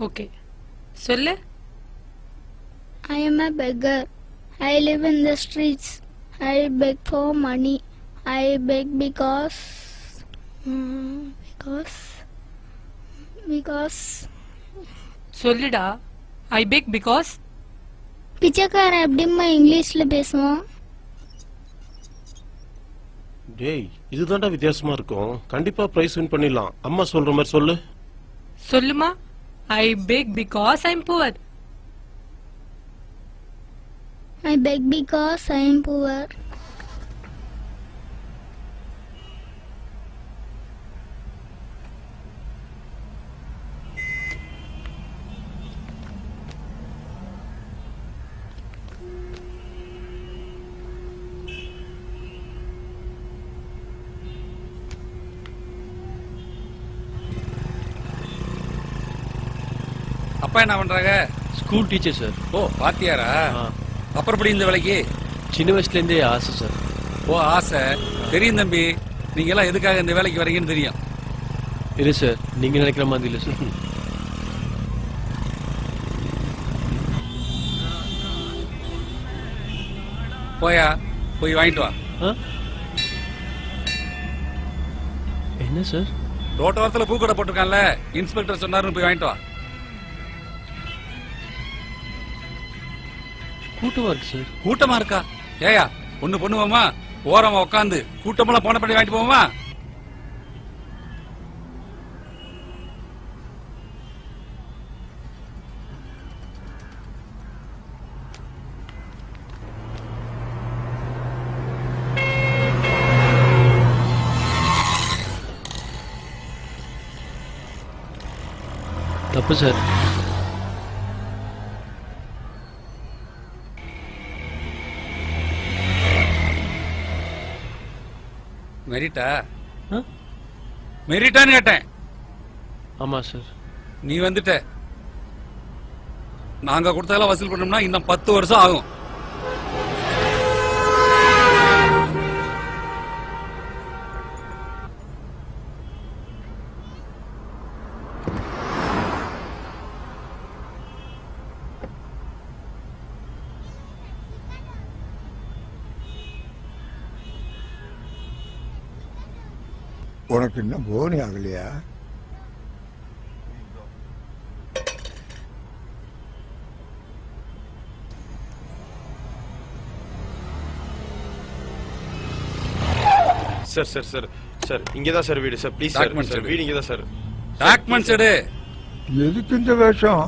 Okay சொல்லு. I am a beggar. I live in the streets. I beg for money. I beg because சொல்லுடா. ஐ beg because. பிச்சைக்காரன் எப்படிம்மா இங்கிலீஷ்ல பேசுவான்? டேய் இதுதான்டா வித்தியாசமா இருக்கும். கண்டிப்பா பிரைஸ் வின் பண்ணிடலாம். அம்மா சொல்ற மாதிரி சொல்லு. சொல்லுமா. I beg because I am poor. I beg because I am poor. அப்பா என்ன பண்றாங்க? School teacher sir. ஓ பாத்தியாரா? அப்புறம் படி இந்த வேலைக்கு சின்ன வயசுல இருந்தே ஆசை சார். ஓ ஆசை தெரியும் தம்பி. நீங்க எல்லாம் எதுக்காக இந்த வேலைக்கு வரீங்கன்னு தெரியும். இல்லை சார், நீங்க நினைக்கிற மாதிரி இல்லை சார். போயா போய் வாங்கிட்டு வா. என்ன சார்? ரோட்டோரத்துல பூக்கடை போட்டிருக்கான்ல, இன்ஸ்பெக்டர் சொன்னாருன்னு போய் வாங்கிட்டு வா. கூட்டமா இருக்கு சார். கூட்டமா இருக்கா? ஏயா ஒண்ணு பண்ணுவோமா, ஓரமா உட்காந்து கூட்டமெல்லாம் போன பண்ணி வாங்கிட்டு போவோமா? தப்பு சார். மெரிட்டா? மெரிட்டான்னு கேட்டேன். ஆமா சார். நீ வந்துட்ட. நாங்க கொடுத்ததெல்லாம் வசூல் பண்ணோம்னா இன்னும் 10 வருஷம் ஆகும். உனக்கு இன்னும் போனி ஆகலையா? சார் சார் சார் சார் இங்கதான் சார் வீடு சார். ப்ளீஸ் சார், வீடு இங்கதான் சார். டாக்குமெண்ட்ஸ் எடு. எதுக்கு இந்த வேஷம்?